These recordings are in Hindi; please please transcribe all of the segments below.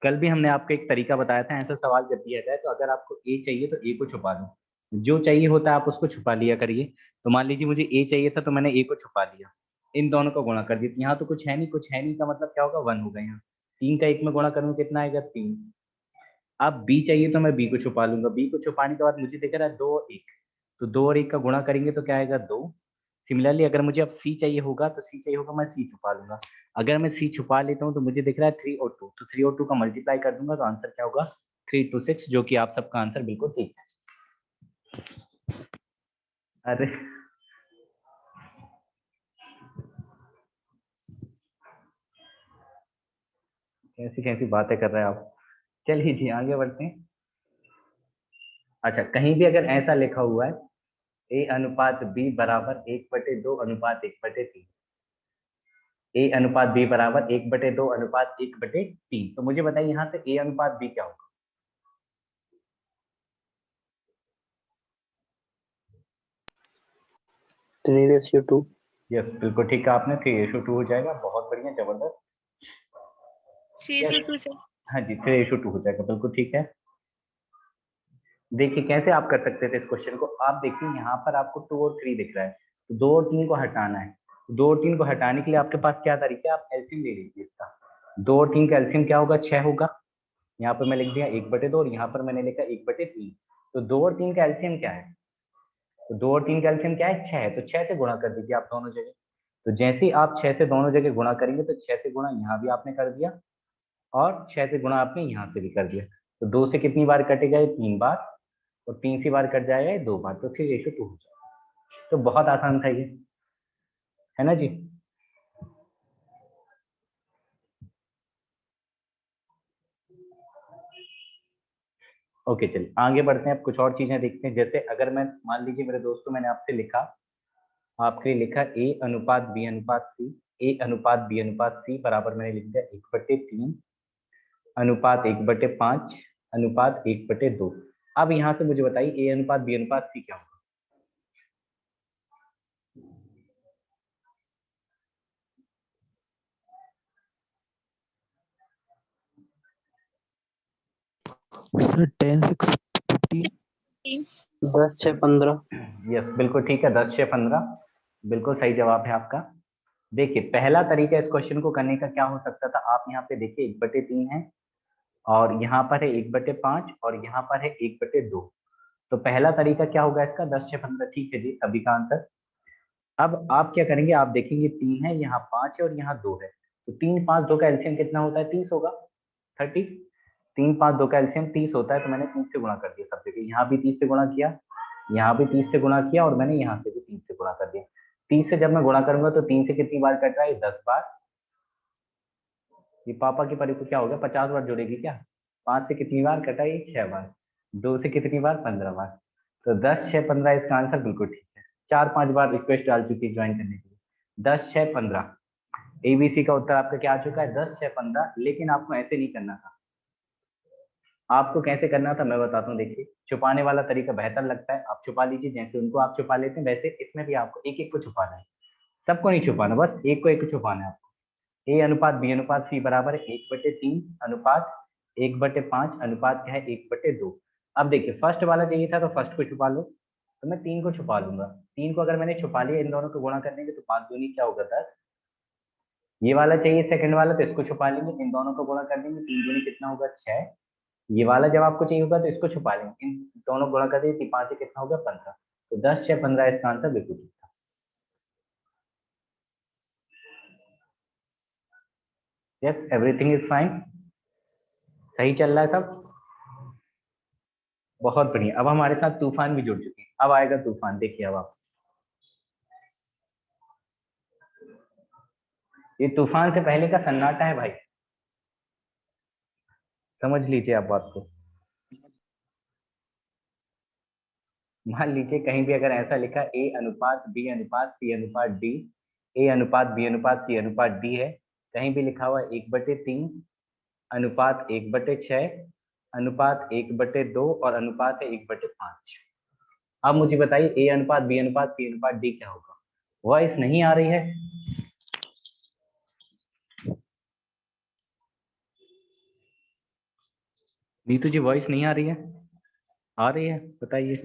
कल भी हमने आपको एक तरीका बताया था, ऐसा सवाल जब दिया जाए तो अगर आपको ए चाहिए तो ए को छुपा लो, जो चाहिए होता है आप उसको छुपा लिया करिए। तो मान लीजिए मुझे ए चाहिए था तो मैंने ए को छुपा लिया, इन दोनों को गुणा कर दिया। यहाँ तो कुछ है नहीं, कुछ है नहीं का मतलब क्या होगा, 1 होगा। यहाँ 3 का 1 में गुणा करूंगा कितना आएगा, 3। अब बी चाहिए तो मैं बी को छुपा लूंगा, बी को छुपाने के बाद मुझे दिख रहा है 2 और 1, तो 2 और 1 का गुणा करेंगे तो क्या आएगा, 2। सिमिलरली अगर मुझे अब सी चाहिए होगा तो सी चाहिए होगा, मैं सी छुपा लूंगा। अगर मैं सी छुपा लेता हूँ तो मुझे दिख रहा है 3 और 2, तो 3 और 2 का मल्टीप्लाई कर दूंगा तो आंसर क्या होगा, 3 2 6, जो कि आप सबका आंसर बिल्कुल ठीक है। अरे कैसी कैसी बातें कर रहे हैं आप। चलिए जी आगे बढ़ते हैं। अच्छा, कहीं भी अगर ऐसा लिखा हुआ है ए अनुपात बी बराबर 1/2 अनुपात 1/3, ए अनुपात बी बराबर 1/2 अनुपात 1/3, तो मुझे बताइए यहाँ से ए अनुपात बी क्या होगा। 3:2। यस बिल्कुल ठीक है आपने, 3:2 हो जाएगा, बहुत बढ़िया, जबरदस्त। 3:2 से। हाँ जी, 3:2 हो जाएगा, बिल्कुल ठीक है। देखिए कैसे आप कर सकते थे इस क्वेश्चन को, आप देखिए यहाँ पर आपको 2 और 3 दिख रहा है, तो 2 और 3 को हटाना है। 2 और 3 को हटाने के लिए आपके पास क्या तरीका है, आप एलसीएम ले लीजिए इसका। 2 और 3 का एलसीएम क्या होगा, 6 होगा। यहाँ पर मैं लिख दिया 1/2 और यहाँ पर मैंने लिखा 1/3। तो 2 और 3 का एलसीएम क्या है, तो 2 और 3 का एलसीएम क्या है, 6 है, तो 6 से गुणा कर दीजिए आप दोनों जगह। तो जैसे ही आप 6 से दोनों जगह गुणा करेंगे तो 6 से गुणा यहाँ भी आपने कर दिया और 6 से गुणा आपने यहाँ से भी कर दिया। तो 2 से कितनी बार कटेगा, ये 3 बार, और 3 से बार कट जाएगा ये 2 बार, तो फिर 1:2 हो जाएगा। तो बहुत आसान था ये, है ना जी। ओके चलिए आगे बढ़ते हैं, अब कुछ और चीजें देखते हैं। जैसे अगर मैं मान लीजिए मेरे दोस्तों मैंने आपसे लिखा, आपके लिखा ए अनुपात बी अनुपात सी, ए अनुपात बी अनुपात सी बराबर मैंने लिख दिया 1/3 अनुपात 1/5 अनुपात 1/2। अब यहाँ से मुझे बताइए ए अनुपात बी अनुपात सी क्या होगा। सर 10/6 15। 10/6 15। यस बिल्कुल ठीक है, 10/6 15, बिल्कुल सही जवाब है आपका। देखिए पहला तरीका इस क्वेश्चन को करने का क्या हो सकता था, आप यहाँ पे देखिए 1/3 है और यहाँ पर है 1/5 और यहाँ पर है 1/2। तो पहला तरीका क्या होगा इसका, 10/6 15, ठीक है जी, सभी का आंसर। अब आप क्या करेंगे, आप देखेंगे 3 है, यहाँ 5 है और यहाँ 2 है, तो 3 5 2 का एलसीएम कितना होता है, 30 होगा, 30। 3 5 2 का एलसीएम 30 होता है, तो मैंने 30 से गुणा कर दिया सब जगह, यहाँ भी 30 से गुणा किया, यहाँ भी 30 से गुणा किया और मैंने यहाँ से भी 30 से गुणा कर दिया। 30 से जब मैं गुणा करूंगा तो 3 से कितनी बार कट रहा है, 10 बार। ये पापा की परी को क्या हो गया, 50 बार जुड़ेगी क्या। 5 से कितनी बार कटा, ये 6 बार। 2 से कितनी बार, 15 बार। तो 10/6 15 इसका आंसर बिल्कुल ठीक है। 4 5 बार रिक्वेस्ट डाल चुकी है ज्वाइन करने के लिए। 10/6 15 एबीसी का उत्तर आपका क्या आ चुका है, 10/6 15। लेकिन आपको ऐसे नहीं करना था, आपको कैसे करना था मैं बताता हूँ। देखिए छुपाने वाला तरीका बेहतर लगता है, आप छुपा लीजिए, जैसे उनको आप छुपा लेते हैं वैसे इसमें भी आपको एक एक को छुपाना है, सबको नहीं छुपाना, बस एक को एक को छुपाना है आपको। ए अनुपात बी अनुपात सी बराबर 1/3 अनुपात 1/5 अनुपात क्या है, 1/2। अब देखिए फर्स्ट वाला चाहिए था तो फर्स्ट को छुपा लो, तो मैं 3 को छुपा लूंगा। 3 को अगर मैंने छुपा लिया, इन दोनों को गुणा कर देंगे तो 5 दूनी क्या होगा, 10। ये वाला चाहिए सेकंड वाला, तो इसको छुपा लेंगे, इन दोनों को गुणा कर देंगे, 3 दूनी कितना होगा, 6। ये वाला जब आपको चाहिए होगा तो इसको छुपा लेंगे, इन दोनों गुणा कर देंगे, 5 से कितना होगा, 15। तो 10/6 15 इसका आंसर बिल्कुल ठीक था। यस एवरीथिंग इज फाइन, सही चल रहा है सब, बहुत बढ़िया। अब हमारे साथ तूफान भी जुड़ चुके हैं, अब आएगा तूफान, देखिए अब आप, ये तूफान से पहले का सन्नाटा है भाई, समझ लीजिए आप बात को। मान लीजिए कहीं भी अगर ऐसा लिखा ए अनुपात बी अनुपात सी अनुपात डी, ए अनुपात बी अनुपात सी अनुपात डी है, कहीं भी लिखा हुआ 1/3 अनुपात 1/6 अनुपात 1/2 और अनुपात है 1/5। अब मुझे बताइए ए अनुपात बी अनुपात सी अनुपात डी क्या होगा। वॉइस नहीं आ रही है, नीतू जी वॉइस नहीं आ रही है? आ रही है, बताइए।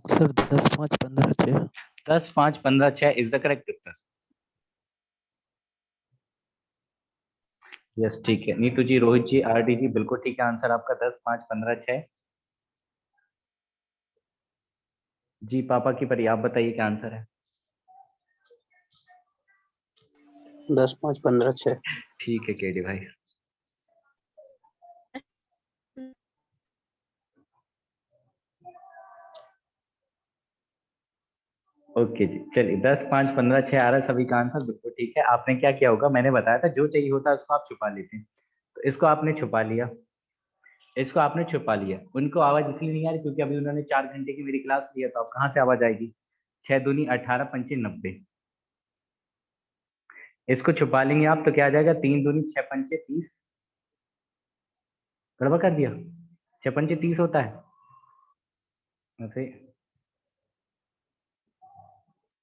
Sir 10 5 15 6। 10 5 15 6 is the correct Uttar. Yes ठीक है नीतू जी, रोहित जी, आरडी जी, बिल्कुल ठीक है आंसर आपका 10 5 15 6। जी पापा की परी, आप बताइए क्या आंसर है? 10 5 15 6। ठीक है केडी भाई। ओके जी, चलिए 10 5 15 6 आ रहा है सभी का आंसर, बिल्कुल ठीक है। आपने क्या किया होगा, मैंने बताया था जो चाहिए होता है उसको आप छुपा लेते हैं, तो इसको आपने छुपा लिया, इसको आपने छुपा लिया। उनको आवाज इसलिए नहीं आ रही क्योंकि अभी उन्होंने 4 घंटे की मेरी क्लास लिया, तो अब कहाँ से आवाज आएगी? 6 दूनी 18 पंचे 90। इसको छुपा लेंगे आप तो क्या आ जाएगा, 3 दूनी 6 पंचे 30। गड़बड़ कर दिया? 6 पंचे 30 होता है वैसे,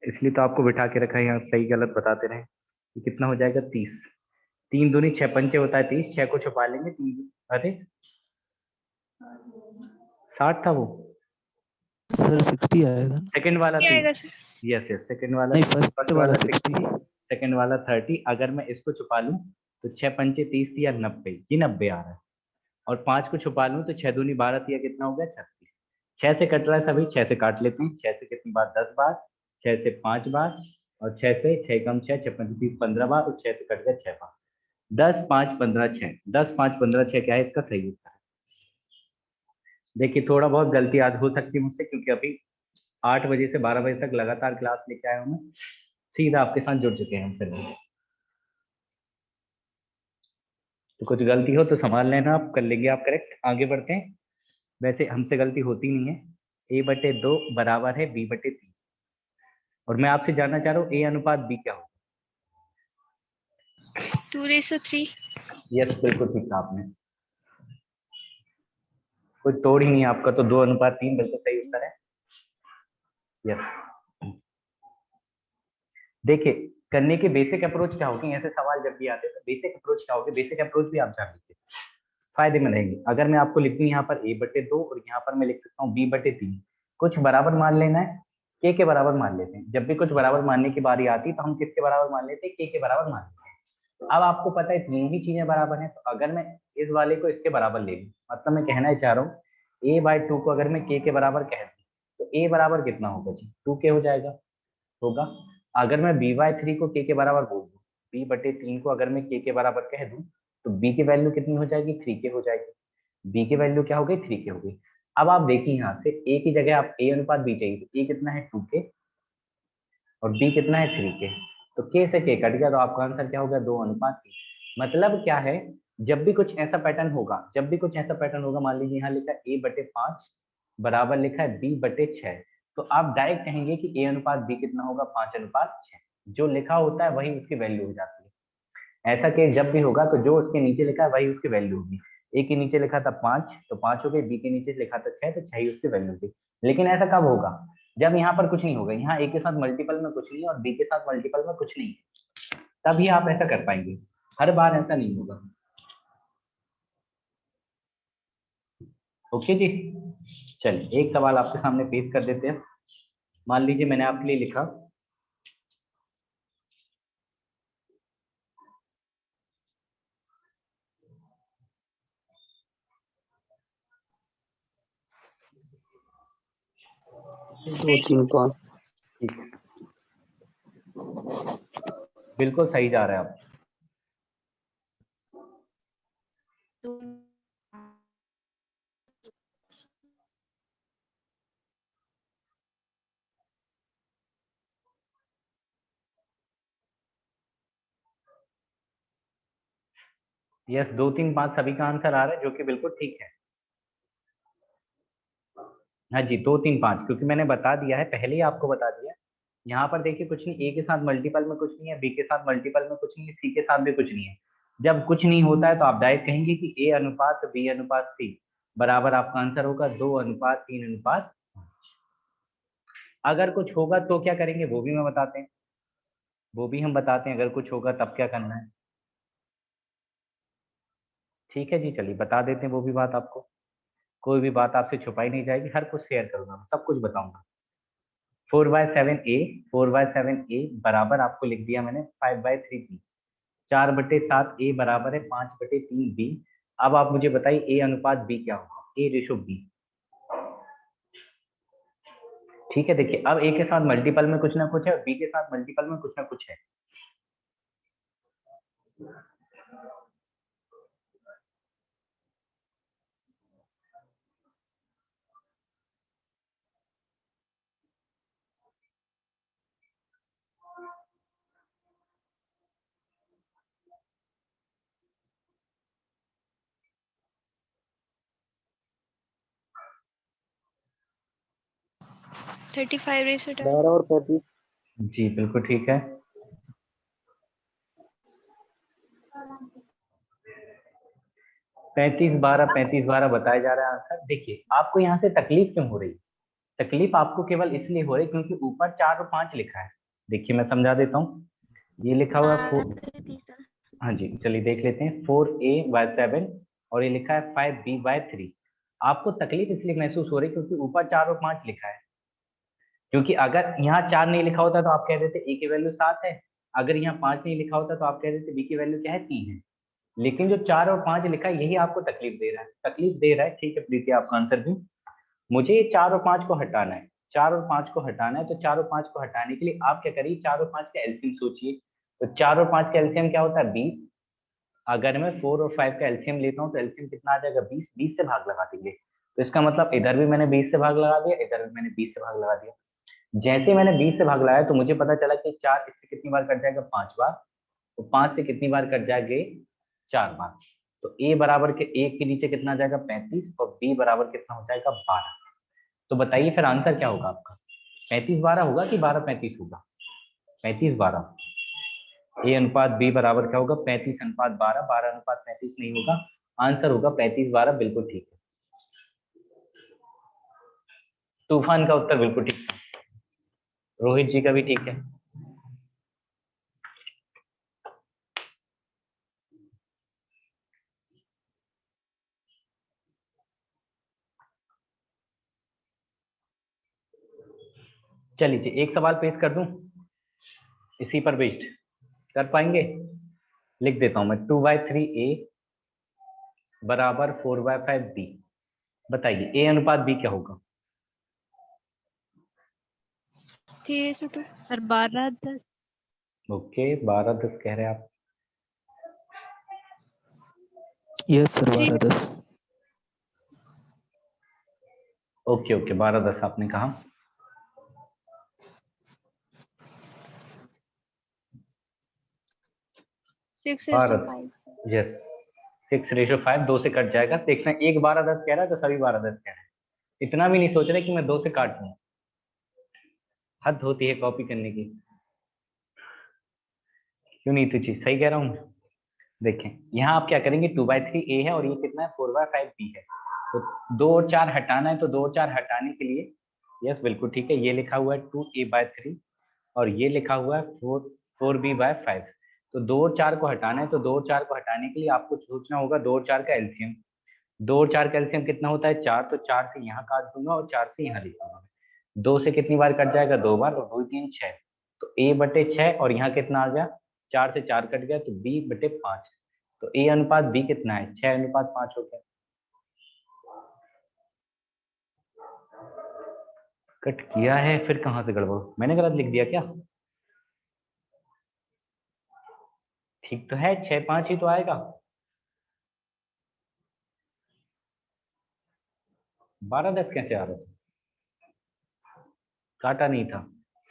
इसलिए तो आपको बिठा के रखा है यहाँ, सही गलत बताते रहे। ये कितना हो जाएगा 30। 3 दूनी 6 पंचे होता है 30, 6 को छुपा लेंगे, 3 अरे 60 था वो। सर 60 आएगा ना? सेकंड वाला क्या 30। आएगा सर? यस यस, सेकंड वाला, नहीं, फर्स्ट फर्स्ट वाला वाला 60, 60। सेकंड वाला 30। अगर मैं इसको छुपा लूं तो 6 पंचे 30 या 90, ये 90 आ रहा है। और 5 को छुपा लूं तो 6 दूनी 12 या कितना हो गया 36। 6 से कट रहा है सभी, 6 से काट लेते हैं। 6 से कितनी बार, 10 बार। 6 से 5 बार, और 6 से 6 कम 6, 6 पंचे 30 15 बार, और 6 से कट गया 6 बार। 10 5 15 6, 10 5 15 6 क्या है इसका सही उत्तर? देखिए थोड़ा बहुत गलती आज हो सकती है मुझसे, क्योंकि अभी 8 बजे से 12 बजे तक लगातार क्लास लेके आया हूँ मैं, सीधा आपके साथ जुड़ चुके हैं हम सर। तो कुछ गलती हो तो संभाल लेना, आप कर लेंगे आप करेक्ट। आगे बढ़ते हैं। वैसे हमसे गलती होती नहीं है। a/2 बराबर है b/3, और मैं आपसे जानना चाह रहा हूँ a अनुपात b क्या होगा? 2:3। यस बिल्कुल ठीक कहा आपने, कोई तोड़ ही नहीं है आपका, तो 2:3 बिल्कुल सही उत्तर है। यस देखिए, करने के बेसिक अप्रोच क्या होगी, ऐसे सवाल जब भी आते हैं तो बेसिक अप्रोच क्या होगी, बेसिक अप्रोच भी आप जान लीजिए, फायदे में रहेंगे। अगर मैं आपको लिख दूं यहाँ पर a/2 और यहाँ पर मैं लिख सकता हूँ b/3, कुछ बराबर मान लेना है, k के बराबर मान लेते हैं। जब भी कुछ बराबर मानने की बारी आती है तो हम किसके बराबर मान लेते हैं, k के बराबर मान लेते हैं। अब आपको पता है तीन ही चीजें बराबर हैं, तो अगर मैं इस वाले को इसके बराबर ले लूं, मतलब मैं कहना चाह रहा हूँ a/2 को अगर मैं k के बराबर कह दूं तो a बराबर कितना होगा जी, 2k हो जाएगा, होगा। अगर मैं b/3 को k के बराबर बोल दूं, b/3 को अगर मैं k के बराबर कह दूं, तो b की वैल्यू कितनी हो जाएगी, 3k हो जाएगी। b की वैल्यू क्या हो गई, 3k हो गई। अब आप देखिए यहाँ से a की जगह आप a अनुपात b चाहिए, तो a कितना है 2k, और b कितना है 3k, तो k से k कट गया, तो आपका आंसर क्या हो गया, 2:3। मतलब क्या है, जब भी कुछ ऐसा पैटर्न होगा, जब भी कुछ ऐसा पैटर्न होगा, मान लीजिए यहाँ लिखा है a/5 बराबर लिखा है b/6, तो आप डायरेक्ट कहेंगे कि a अनुपात b कितना होगा, 5:6। जो लिखा होता है वही उसकी वैल्यू हो जाती है। ऐसा केस जब भी होगा तो जो उसके नीचे लिखा है वही उसकी वैल्यू होगी। ए के नीचे लिखा था 5 तो 5 हो गई, बी के नीचे लिखा था 6 तो 6 ही उसकी वैल्यू थी। लेकिन ऐसा कब होगा, जब यहाँ पर कुछ नहीं होगा, यहाँ ए के साथ मल्टीपल में कुछ नहीं है और बी के साथ मल्टीपल में कुछ नहीं है, तभी आप ऐसा कर पाएंगे। हर बार ऐसा नहीं होगा। ओके जी, चलिए एक सवाल आपके सामने पेश कर देते हैं। मान लीजिए मैंने आपके लिए लिखा, दो तीन पाँच। ठीक है, बिल्कुल सही जा रहे हैं आप। यस 2 3 5 सभी का आंसर आ रहा है, जो कि बिल्कुल ठीक है। हाँ जी 2 3 5, क्योंकि मैंने बता दिया है, पहले ही आपको बता दिया। यहाँ पर देखिए कुछ नहीं, ए के साथ मल्टीपल में कुछ नहीं है, बी के साथ मल्टीपल में कुछ नहीं है, सी के साथ भी कुछ नहीं है। जब कुछ नहीं होता है तो आप डायरेक्ट कहेंगे कि ए अनुपात बी अनुपात सी बराबर आपका आंसर होगा 2:3:5। अगर कुछ होगा तो क्या करेंगे वो भी मैं बताते हैं। वो भी हम बताते हैं, अगर कुछ होगा तब क्या करना है। ठीक है जी, चलिए बता देते हैं वो भी बात आपको। कोई भी बात आपसे छुपाई नहीं जाएगी, हर कुछ शेयर करूंगा, सब कुछ बताऊंगा। 4/7 A, 4/7 A बराबर आपको लिख दिया मैंने 5/3B। 4/7 A बराबर है 5/3B। अब आप मुझे बताइए A अनुपात B क्या होगा, A रेशो B। ठीक है, देखिए अब A के साथ मल्टीपल में कुछ ना कुछ है और B के साथ मल्टीपल में कुछ ना कुछ है। थर्टी फाइव रेशो 12 और 35। जी बिल्कुल ठीक है। 35/12 बताया जा रहा है आंसर। देखिए आपको यहाँ से तकलीफ क्यों हो रही है? तकलीफ आपको केवल इसलिए हो रही है क्योंकि ऊपर 4 और 5 लिखा है। देखिए मैं समझा देता हूँ, ये लिखा हुआ है 4। हाँ जी, चलिए देख लेते हैं 4A/7 और ये लिखा है 5B/3। आपको तकलीफ इसलिए महसूस हो रही है क्योंकि ऊपर 4 और 5 लिखा है। क्योंकि अगर यहाँ 4 नहीं लिखा होता तो आप कह देते A की वैल्यू 7 है, अगर यहाँ 5 नहीं लिखा होता तो आप कह देते B की वैल्यू क्या है, 3 है। लेकिन जो 4 और 5 लिखा है यही आपको तकलीफ दे रहा है, तकलीफ दे रहा है। ठीक है प्रीति, आपका आंसर भी। मुझे ये 4 और 5 को हटाना है, 4 और 5 को हटाना है। तो 4 और 5 को हटाने के लिए आप क्या करिए, 4 और 5 का एलसीएम सोचिए। तो 4 और 5 का एलसीएम क्या होता है, 20। अगर मैं 4 और 5 का एलसीएम लेता हूँ तो एलसीएम कितना आ जाएगा, 20। 20 से भाग लगा देंगे, तो इसका मतलब इधर भी मैंने 20 से भाग लगा दिया, इधर भी मैंने 20 से भाग लगा दिया। जैसे मैंने 20 से भाग लगाया तो मुझे पता चला कि 4 इससे कितनी बार कट जाएगा, 5 बार। तो 5 से कितनी बार कट जाएंगे, 4 बार। तो ए बराबर के 1 के नीचे कितना आ जाएगा, 35, और बी बराबर कितना हो जाएगा, 12। तो बताइए फिर आंसर क्या होगा आपका, 35/12 होगा कि 12/35 होगा? 35/12। ए अनुपात बी बराबर क्या होगा, 35/12। 12/35 नहीं होगा, आंसर होगा 35/12। बिल्कुल ठीक है, तूफान का उत्तर बिल्कुल ठीक है, रोहित जी का भी ठीक है। चलिए जी, एक सवाल पेश कर दूं इसी पर बेस्ड, कर पाएंगे? लिख देता हूं मैं, 2/3A बराबर 4/5B। बताइए ए अनुपात बी क्या होगा? 3:2। सर 12/10। ओके, 12/10 कह रहे हैं आप। Yes sir 12/10। ओके ओके, 12/10 आपने कहा। सिक्स 12, यस 6:5, 2 से कट जाएगा। देखना, एक 12/10 कह रहा है तो सभी 12/10 कह रहे हैं, इतना भी नहीं सोच रहे कि मैं 2 से काट लूं। हद होती है कॉपी करने की, क्यों नहीं तुझी, सही कह रहा हूँ। देखें यहाँ आप क्या करेंगे, 2/3A है और ये कितना है, 4/5B है। तो 2 और 4 हटाना है, तो 2 और 4 हटाने के लिए, यस बिल्कुल ठीक है, ये लिखा हुआ है 2A/3 और ये लिखा हुआ है 4B/5। तो 2 और 4 को हटाना है, तो 2 और 4 को हटाने के लिए आपको सोचना होगा 2 और 4 का एलसीएम। 2 और 4 का एलसीएम कितना होता है, 4। तो 4 से यहाँ काट दूंगा और 4 से यहाँ लिख दूंगा। 2 से कितनी बार कट जाएगा, 2 बार, और 2 3 6। तो A/6 और यहाँ कितना आ गया, 4 से 4 कट गया, तो B/5। तो A अनुपात B कितना है, 6:5 हो गया। कट किया है, फिर कहाँ से गड़बड़, मैंने गलत लिख दिया क्या? ठीक तो है, 6/5 ही तो आएगा। 12/10 कैसे आ रहा था, काटा नहीं था,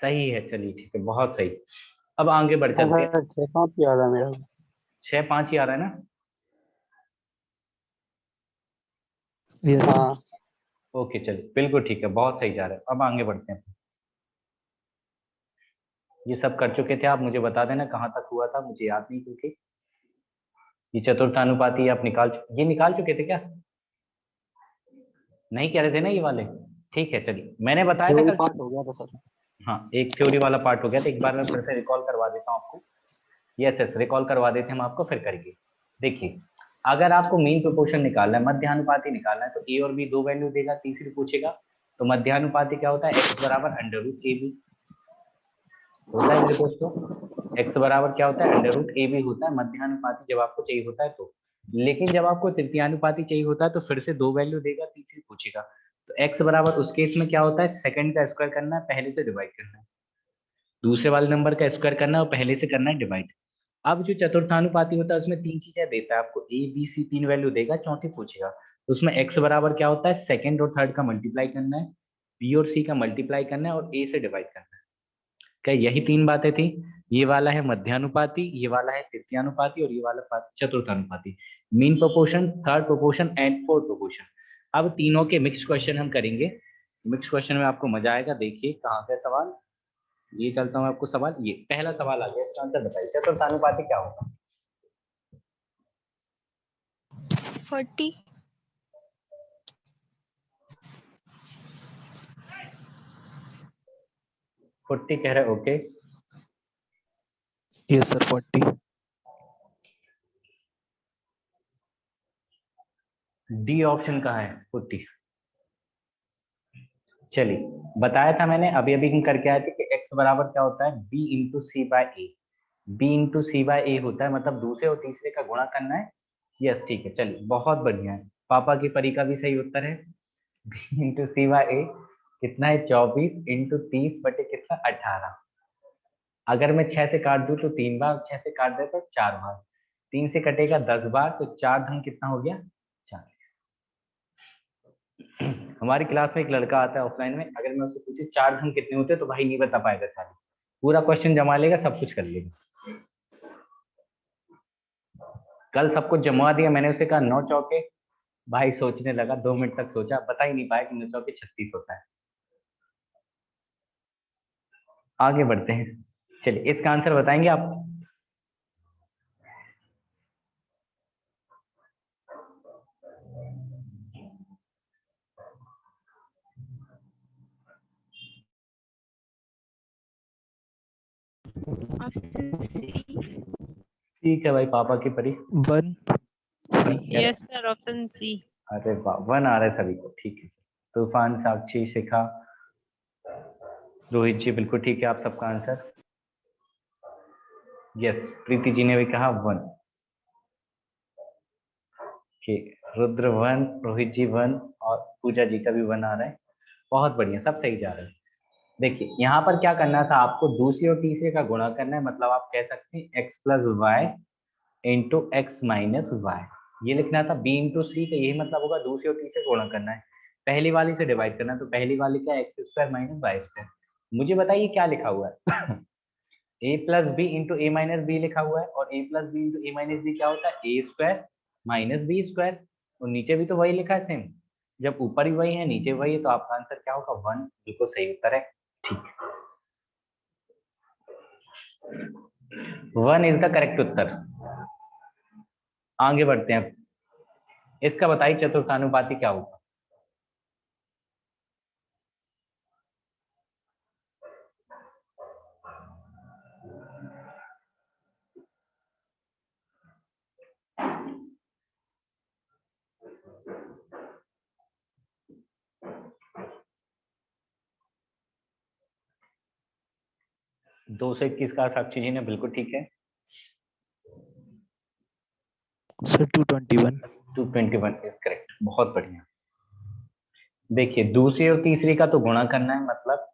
सही है। चलिए ठीक है, बहुत सही। अब आगे बढ़ चलते हैं। 6-5 याद है मेरा। 6/5 ही आ रहा है ना? यस हाँ ओके चलिए, बिल्कुल ठीक है, बहुत सही जा रहा है। अब आगे बढ़ते हैं। ये सब कर चुके थे आप, मुझे बता देना कहाँ तक हुआ था, मुझे याद नहीं, क्योंकि ये चतुर्थानुपाती आप ये निकाल चुके थे क्या? नहीं कह रहे थे ना ये वाले? ठीक है चलिए, मैंने बताया था यही कल। पार्ट हो गया था सर। हाँ, एक थ्योरी वाला पार्ट हो गया, तो एक बार मैं फिर से रिकॉल करवा देता हूँ आपको। यस रिकॉल करवा देते हैं हम आपको, फिर करेंगे। देखिए, अगर आपको मीन प्रोपोर्शन निकालना है, मध्यानुपाती निकालना है, तो ए और बी दो वैल्यू देगा, तीसरी पूछेगा। तो मध्यानुपाती क्या होता है, x बराबर अंडर रूट ए बी होता है मेरे दोस्तों। x बराबर क्या होता है, अंडर रूट ए बी होता है मध्यानुपाती, जब आपको चाहिए होता है तो। लेकिन जब आपको तृतीयानुपाती चाहिए होता है तो फिर से दो वैल्यू देगा, तीसरी पूछेगा। तो x बराबर उस केस में क्या होता है, सेकंड का स्क्वायर करना है, पहले से डिवाइड करना है। दूसरे वाले नंबर का स्क्वायर करना है और पहले से करना है डिवाइड। अब जो चतुर्थानुपाती होता है उसमें तीन चीजें देता है आपको, ए बी सी तीन वैल्यू देगा, चौथी पूछेगा। तो उसमें x बराबर क्या होता है, सेकंड और थर्ड का मल्टीप्लाई करना है, बी और सी का मल्टीप्लाई करना है और a से डिवाइड करना है। क्या यही तीन बातें थी? ये वाला है मध्यानुपाती, ये वाला है तृतीयानुपाती और ये वाला चतुर्थानुपाती। Mean proportion, third proportion and fourth proportion. अब तीनों के मिक्स क्वेश्चन हम करेंगे। मिक्स क्वेश्चन में आपको मजा आएगा। देखिए कहाँ का सवाल, ये चलता हूँ आपको सवाल। ये पहला सवाल आ गया, इसका आंसर बताइए, चतुर्थानुपाती क्या होगा? 40 40 कह रहे, okay. Yes, sir. 40. D option कहाँ है, 40। चलिए, बताया था मैंने, अभी अभी हम करके आए थे कि x बराबर क्या होता है, b into C by A. b into C by A होता है, मतलब दूसरे और तीसरे का गुणा करना है। यस ठीक है, चलिए बहुत बढ़िया है। पापा की परी का भी सही उत्तर है। b इंटू सी बाई ए कितना है, 24 इंटू 30 बटे कितना, 18। अगर मैं 6 से काट दूं तो 3 बार, 6 से काट दे तो 4 बार, 3 से कटेगा 10 बार, तो 4 धन कितना हो गया, 40। हमारी क्लास में एक लड़का आता है ऑफलाइन में, अगर मैं उससे पूछे 4 धन कितने होते हैं, तो भाई नहीं बता पाएगा, सारी पूरा क्वेश्चन जमा लेगा, सब कुछ कर लेगा। कल सब कुछ जमा दिया, मैंने उसे कहा 9 चौके, भाई सोचने लगा, 2 मिनट तक सोचा, बता ही नहीं पाया कि 9 चौके 36 होता है। आगे बढ़ते हैं, चलिए इसका आंसर बताएंगे आप। ठीक है भाई, पापा की परी। 1 C. Yes sir, option C. अरे वाह, 1 आ रहा है सभी को, ठीक है। तूफान, साक्षी, शिखा, रोहित जी, बिल्कुल ठीक है आप सबका आंसर। यस, प्रीति जी ने भी कहा 1। रुद्र 1, रोहित जी 1 और पूजा जी का भी 1 आ रहा है। बहुत बढ़िया, सब सही जा रहा है। देखिए यहाँ पर क्या करना था आपको, दूसरे और तीसरे का गुणा करना है, मतलब आप कह सकते हैं x plus y into x minus y. ये लिखना था। b इंटू सी का यही मतलब होगा, दूसरे और तीसरे गुणा करना है, पहली वाली से डिवाइड करना है। तो पहली वाली क्या, x square minus y square. मुझे बताइए क्या लिखा हुआ है। a plus b into a minus b लिखा हुआ है, और a plus b into a minus b क्या होता है, a square minus b square. और नीचे भी तो वही लिखा है सेम, जब ऊपर ही वही है नीचे वही है, तो आपका आंसर क्या होगा, 1। बिल्कुल सही उत्तर है, ठीक है, 1 इज द करेक्ट उत्तर। आगे बढ़ते हैं, इसका बताइए चतुर्थानुपाती क्या होगा। दो से 21 का साक्षी जी ने, बिल्कुल ठीक है। Sir, 221. 221 इज करेक्ट, बहुत बढ़िया। देखिए दूसरी और तीसरी का तो गुणा करना है, मतलब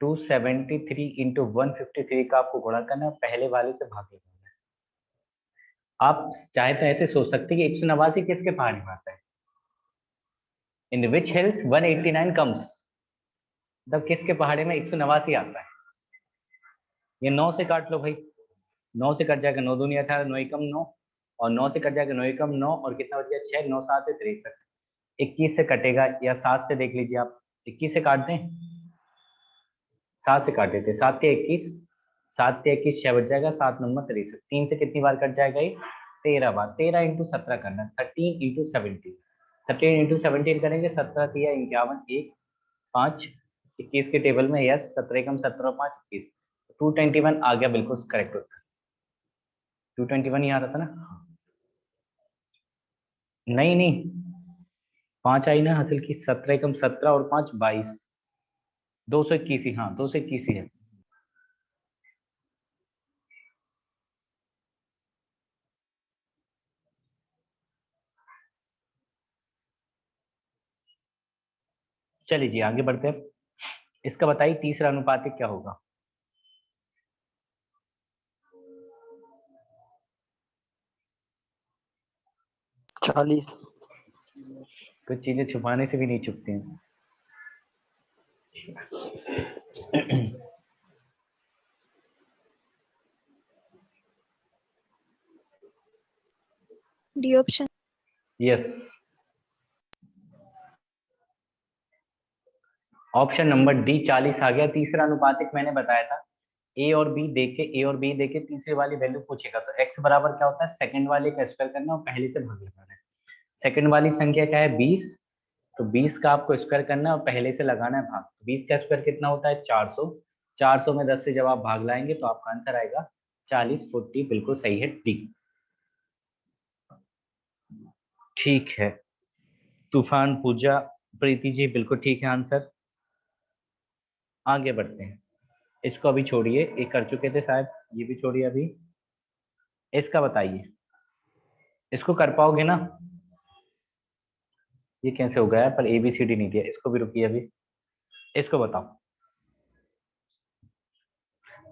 273 इंटू 153 का आपको गुणा करना है, पहले वाले से भाग लेना है। आप चाहे तो ऐसे सोच सकते हैं कि 189 किसके पहाड़ी में आता है, इन विच हिल्स 189 कम्स, मतलब किसके पहाड़े में 189 आता है। ये 9 से काट लो भाई, 9 से कट जाएगा, 9 दूनी 18, 9 एकम 9, और 9 से कट जाएगा 9 एकम 9, और कितना बच गया 6, 9 7 63। 21 से कटेगा, या 7 से देख लीजिए आप, 21 से काट दें, 7 से काट देते, 7 के 21, 7 के 21 6 बच जाएगा, 7 नंबर 63। 3 से कितनी बार कट जाएगा ये, 13 बार। 13 इंटू 17 करना, 13 इंटू 17, 13 इंटू 17 करेंगे, 17 3 51, 1 5 21 के टेबल में, यस 17 कम 17 और 5 21, 221 आ गया बिल्कुल करेक्ट उत्तर। 221 ही आ रहा था ना? नहीं नहीं, 5 आई ना हासिल की, 17 कम 17 और 5 22, 221 ही, हाँ 221 ही है। चलिए जी आगे बढ़ते हैं। इसका बताइए तीसरा अनुपातिक क्या होगा? चालीस। कुछ चीजें छुपाने से भी नहीं छुपती हैं। D option. Yes, option number D 40 आ गया। तीसरा अनुपातिक मैंने बताया था, ए और बी देके तीसरे वाली वैल्यू पूछेगा तो एक्स बराबर क्या होता है, सेकंड वाले का स्क्वायर करना और पहले से भाग लगाना है। सेकंड वाली संख्या क्या है 20, तो 20 का आपको स्क्वायर करना है और पहले से लगाना है भाग। 20 का स्क्वायर कितना होता है 400, 400 में 10 से जब आप भाग लाएंगे तो आपका आंसर आएगा 40, 40 बिल्कुल सही है डी। ठीक है, तूफान पूजा प्रीति जी बिल्कुल ठीक है आंसर। आगे बढ़ते हैं, इसको अभी छोड़िए, ये कर चुके थे शायद, ये भी छोड़िए अभी। इसका बताइए, इसको कर पाओगे ना? ये कैसे हो गया है, पर ABCD नहीं दिया, इसको भी रुकिए अभी। इसको बताओ,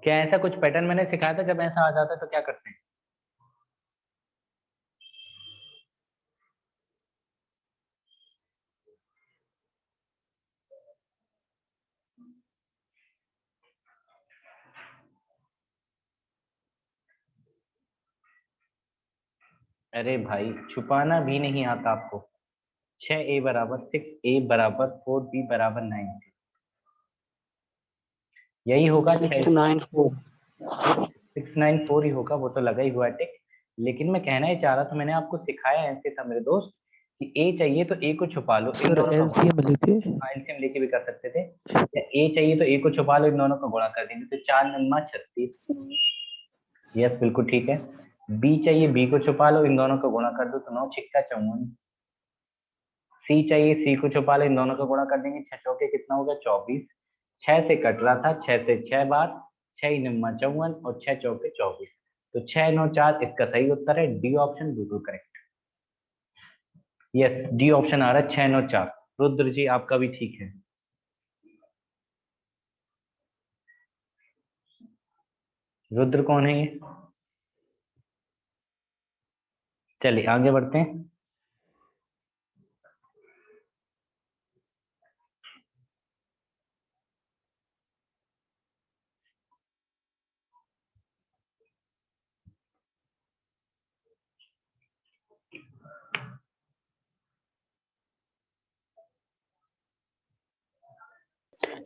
क्या ऐसा कुछ पैटर्न मैंने सिखाया था, जब ऐसा आ जाता है तो क्या करते हैं? अरे भाई छुपाना भी नहीं आता आपको। 6A बराबर 6A बराबर 4B बराबर 9, यही होगा। 694। 694 ही होगा, वो तो लगा ही हुआ है टिक। लेकिन मैं कहना ही चाह रहा था, मैंने आपको सिखाया ऐसे था मेरे दोस्त, कि ए चाहिए तो ए को छुपा लो, इन सर दोनों का गुणा। एलसीएम लेके। हाँ एलसीएम लेके भी कर सकते थे। या ए चाहिए तो ए को छुपा लो, इन दोनों का गुणा कर देंगे तो 4 नम्मा 36। यस बिल्कुल ठीक है। बी चाहिए, बी को छुपा लो, इन दोनों का गुणा कर दो तो 9 छिक्का 54। सी चाहिए, सी को छुपा लो, इन दोनों का गुणा कर देंगे, 6 चौके कितना हो गया 24। 6 से कट रहा था, 6 से 6 बार, 6 नम्मा 54 और 6 चौके 24, तो 6 9 4 इसका सही उत्तर है डी ऑप्शन बिल्कुल करेक्ट। यस डी ऑप्शन आ रहा है 6 9 4। रुद्र जी आपका भी ठीक है। रुद्र कौन है ये? चलिए आगे बढ़ते हैं।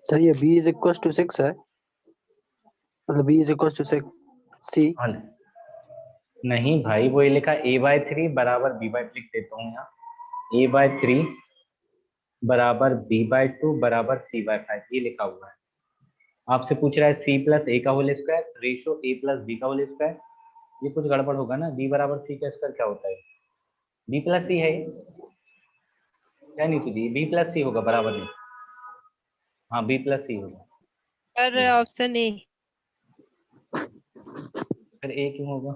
सर ये b इज इक्वल टू 6 है, मतलब b is equal to 6 c। हाँ नहीं भाई, वो ये लिखा a/3 बराबर b/, लिख देता हूँ यहाँ, a/3 बराबर b/2 बराबर c/5, ये लिखा हुआ है। आपसे पूछ रहा है c प्लस a का whole square ratio a plus b का होल स्क्वायर, ये कुछ गड़बड़ होगा ना। b बराबर c का स्क्वायर क्या होता है? b प्लस सी है ये। क्या नहीं थी, b प्लस सी होगा बराबर नहीं। हाँ b प्लस सी होगा। Sir option A. फिर a क्यों होगा?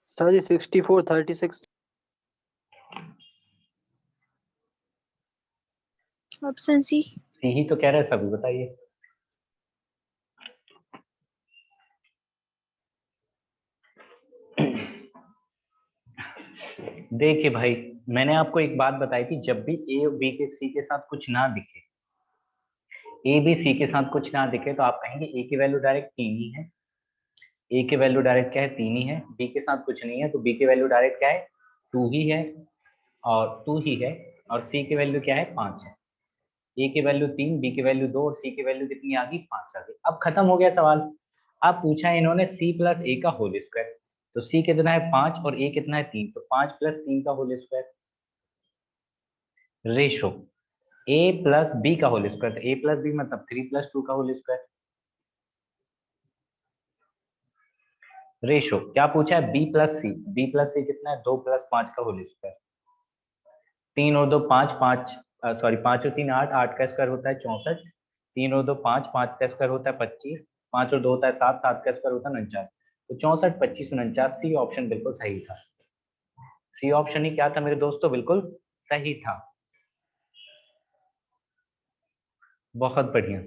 सर ये 64 36। Option C. सी ही तो कह रहे हैं सभी, बताइए। देखिए भाई, मैंने आपको एक बात बताई थी, जब भी ए और बी के सी के साथ कुछ ना दिखे, ए बी सी के साथ कुछ ना दिखे, तो आप कहेंगे ए की वैल्यू डायरेक्ट 3 ही है। ए की वैल्यू डायरेक्ट क्या है 3 ही है। बी के साथ कुछ नहीं है तो बी की वैल्यू डायरेक्ट क्या है 2 ही है, और 2 ही है। और सी की वैल्यू क्या है 5 है। ए की वैल्यू 3, बी की वैल्यू 2 और सी की वैल्यू कितनी आ गई 5 आ गई। अब खत्म हो गया सवाल। अब पूछा है इन्होंने सी प्लस ए का होल स्क्वायर, तो सी कितना है 5 और ए कितना है 3, तो 5 प्लस 3 का whole square ratio a plus b का होल स्क्वायर, तो ए प्लस बी मतलब 3+2 का होल स्क्वायर। रेशो क्या पूछा है, बी प्लस सी, बी प्लस सी कितना है, 2+5 का होल स्क्वायर। 3 और 2 5, 5 सॉरी 5 और 3 8, 8 का स्क्वायर होता है 64, 3 और 2 5, 5 का स्क्वायर होता है 25, 5 और 2 होता है 7, 7 का स्क्वायर होता है 49। तो 64 25 49, सी ऑप्शन बिल्कुल सही था। सी ऑप्शन ही क्या था मेरे दोस्तों, बिल्कुल सही था। बहुत बढ़िया।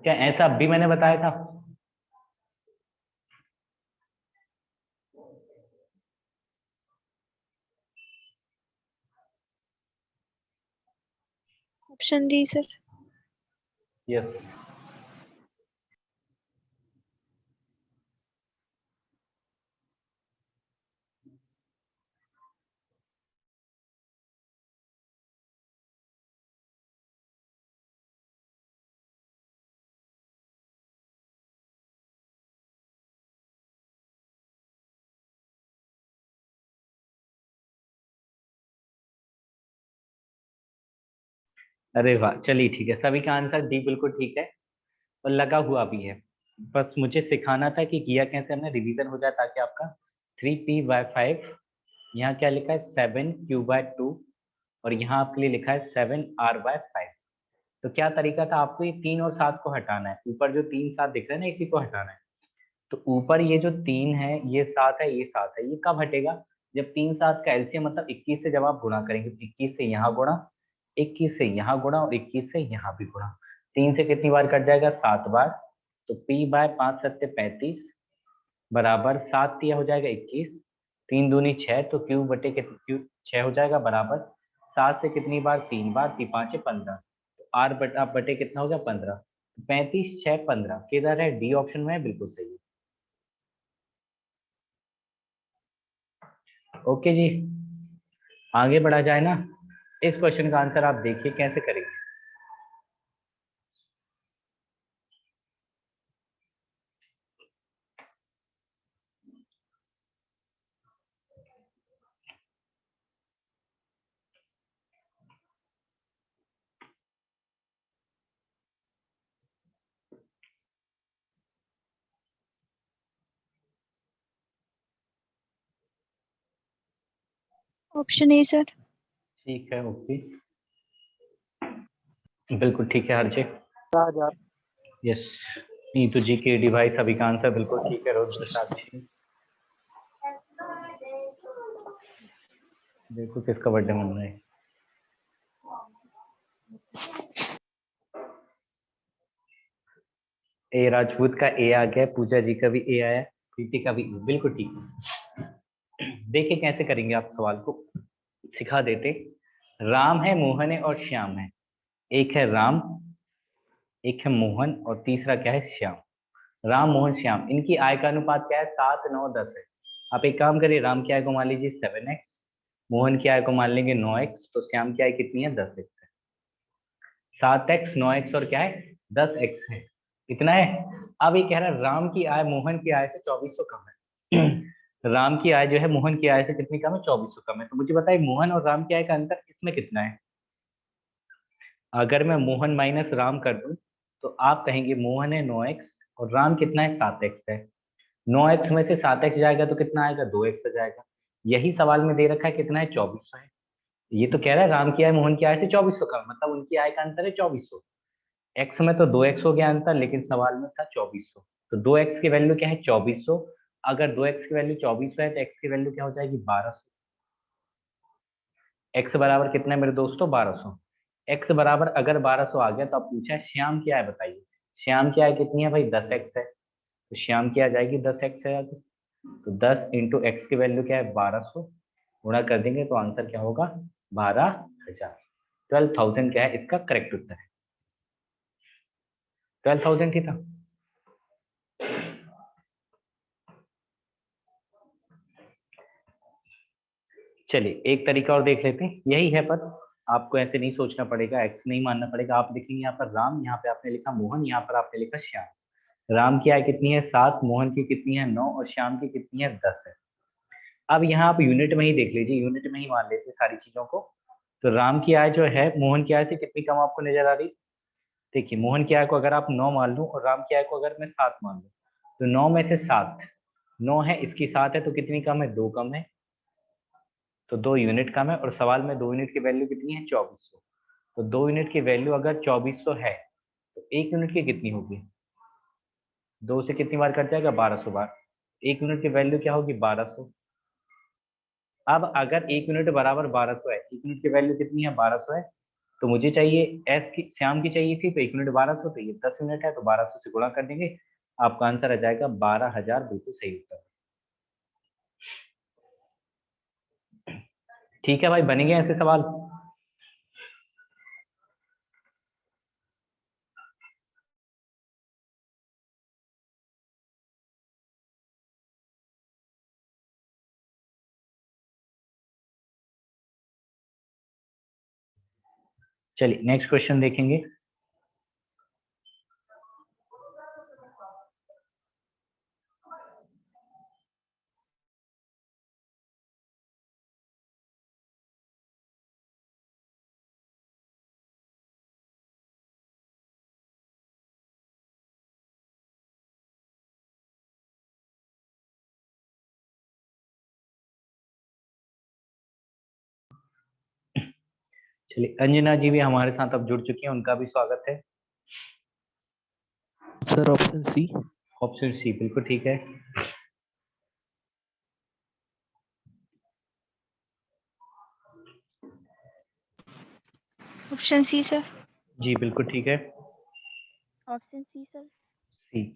क्या ऐसा अब भी मैंने बताया था? Option D sir. यस। अरे वाह, चलिए ठीक है, सभी का आंसर डी बिल्कुल ठीक है और लगा हुआ भी है। बस मुझे सिखाना था कि किया कैसे हमने, रिवीजन हो जाए ताकि आपका 3p/5, यहाँ क्या लिखा है 7q/2, और यहाँ आपके लिए लिखा है 7r/5। तो क्या तरीका था, आपको ये 3 और 7 को हटाना है, ऊपर जो 3 7 दिख रहा है ना इसी को हटाना है। तो ऊपर ये जो 3 है, ये 7 है, ये 7 है, ये कब हटेगा, जब 3 7 का एलसीएम मतलब 21 से जब आप गुणा करेंगे, 21 से यहाँ गुणा, 21 से यहाँ गुणा और 21 से यहाँ भी गुणा। 3 से कितनी बार कट जाएगा, 7 बार। तो p/5 7 35 बराबर 7 दिया हो जाएगा 21, 3 दूनी 6, तो क्यू 6 हो जाएगा बराबर 7 से कितनी बार, 3 बार, 3 5 15, आर बटा बटे कितना हो गया 15, 35 6 15 किधर है, डी ऑप्शन में है, बिल्कुल सही है। ओके जी, आगे बढ़ा जाए ना। इस क्वेश्चन का आंसर आप देखिए कैसे करेंगे। Option A sir. ठीक है, ओके, बिल्कुल ठीक है हर्षे। राजा। यस, नीतू जी के डिवाइस सभी का आंसर बिल्कुल ठीक है। रुद्र साक्षी, देखो किसका बर्थडे मन रहा है। ए राजपूत का ए आ गया, पूजा जी का भी ए आया, प्रीति का भी ए, बिल्कुल ठीक है। देखिए कैसे करेंगे आप सवाल को, सिखा देते। राम है, मोहन है और श्याम है। एक है राम, एक है मोहन और तीसरा क्या है, श्याम। राम मोहन श्याम, इनकी आय का अनुपात क्या है, 7 9 10 है। आप एक काम करिए, राम की आय को मान लीजिए 7x, मोहन की आय को मान लेंगे 9x, तो श्याम की आय कितनी है, 10x है। 7x 9x और क्या है, 10x है, इतना है। अब ये कह रहा है राम की आय मोहन की आय से 2400 कम है। राम की आय जो है मोहन की आय से कितनी कम है, 2400 कम है। तो मुझे बताइए मोहन और राम की आय का अंतर इसमें कितना है। अगर मैं मोहन माइनस राम कर दूं तो आप कहेंगे मोहन है 9x और राम कितना है, 7x है। 9x में से 7x जाएगा तो कितना आएगा, 2x आ जाएगा। यही सवाल में दे रखा है कितना है, 2400 है। ये तो कह रहा है राम की आय मोहन की आय से 2400 कम, मतलब उनकी आय का अंतर है 2400। एक्स में तो 2x हो गया अंतर, लेकिन सवाल में था 2400। तो 2x की वैल्यू क्या है, 2400। अगर 2x की वैल्यू 2400 है तो x की वैल्यू क्या हो जाएगी, 1200। x बराबर कितना है मेरे दोस्तों, 1200। x बराबर अगर 1200 आ गया तो आप पूछा है श्याम की आय बताइए। श्याम की आय कितनी है भाई, 10x है, तो श्याम की आ जाएगी 10x है। तो 10 इंटू एक्स की वैल्यू क्या है, 1200, गुणा कर देंगे तो आंसर क्या होगा, 12,000। 12,000 क्या है इसका करेक्ट उत्तर है, 12,000 ही था। चलिए एक तरीका और देख लेते हैं, यही है, पर आपको ऐसे नहीं सोचना पड़ेगा, एक्स नहीं मानना पड़ेगा। आप लिखेंगे यहाँ पर राम, यहाँ पे आपने लिखा मोहन, यहाँ पर आपने लिखा श्याम। राम की आय कितनी है 7, मोहन की कितनी है 9 और श्याम की कितनी है 10 है। अब यहाँ आप यूनिट में ही देख लीजिए, यूनिट में ही मान लेते सारी चीजों को। तो राम की आय जो है मोहन की आय से कितनी कम आपको नजर आ रही? देखिए मोहन की आय को अगर आप 9 मान लूं और राम की आय को अगर मैं 7 मान लूं, तो 9 में से 7, 9 है इसकी 7 है, तो कितनी कम है? 2 कम है, तो 2 यूनिट कम है। और सवाल में 2 यूनिट की वैल्यू कितनी है? 2400। तो 2 यूनिट की वैल्यू अगर 2400 है तो 1 यूनिट की कितनी होगी? 2 से कितनी बार कट जाएगा? 1200 बार। 1 यूनिट की वैल्यू क्या होगी? 1200। अब अगर 1 यूनिट बराबर 1200 है, 1 यूनिट की वैल्यू कितनी है? 1200 है, तो मुझे चाहिए एस की, श्याम की चाहिए थी, तो 1 यूनिट 1200, तो ये 10 यूनिट है, तो 1200 से गुणा कर देंगे, आपका आंसर आ जाएगा 12,000। बिल्कुल सही उत्तर। ठीक है भाई, बनेंगे ऐसे सवाल? चलिए नेक्स्ट क्वेश्चन देखेंगे। चलिए अंजना जी भी हमारे साथ अब जुड़ चुकी हैं, उनका भी स्वागत है। Sir option C. Option C बिल्कुल ठीक है। Option C sir. जी बिल्कुल ठीक है। Option C sir. सी।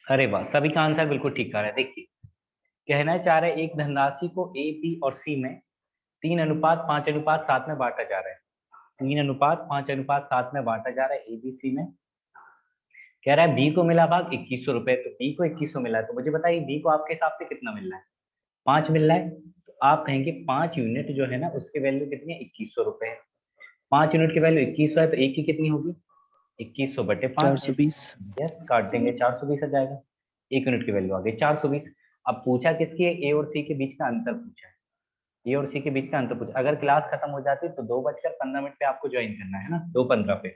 अरे वाह, सभी का आंसर बिल्कुल ठीक आ रहा है। देखिए कहना चाह रहे हैं एक धनराशि को ए, बी और सी में 3:5:7 में बांटा जा रहा है। 3:5:7 में बांटा जा रहा है ए, बी, सी में। कह रहा है बी को मिला भाग 2100 रुपए, तो बी को 2100 मिला है, तो मुझे बताइए बी को आपके हिसाब से कितना मिल रहा है? 5 मिल रहा है, तो आप कहेंगे 5 यूनिट जो है ना उसकी वैल्यू कितनी है? 2100 रुपए है। 5 यूनिट की वैल्यू 2100 है, तो एक की कितनी होगी? 2100 बटे 5। 420। यस, काट देंगे, 420 आ जाएगा। 1 यूनिट की वैल्यू आ गई 420। अब पूछा किसकी है? ए और सी के बीच का अंतर पूछा है। ए और सी के बीच का अंतर पूछा। अगर क्लास खत्म हो जाती तो 2:15 पे आपको ज्वाइन करना है ना, 2:15 पे।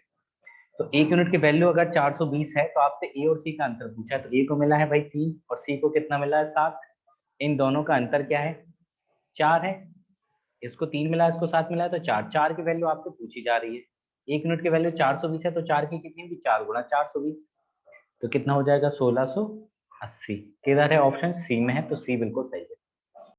तो 1 यूनिट की वैल्यू अगर 420 है, तो आपसे ए और सी का अंतर पूछा है, तो ए को मिला है भाई 3 और सी को कितना मिला है? 7। इन दोनों का अंतर क्या है? 4 है। इसको 3 मिला है, इसको 7 मिला है, तो 4। 4 की वैल्यू आपसे पूछी जा रही है। 1 यूनिट की वैल्यू 420 है, तो 4 की कितनी होगी? 4 गुणा 420, तो कितना हो जाएगा? 1680। किधर है? ऑप्शन सी में है, तो सी बिल्कुल सही।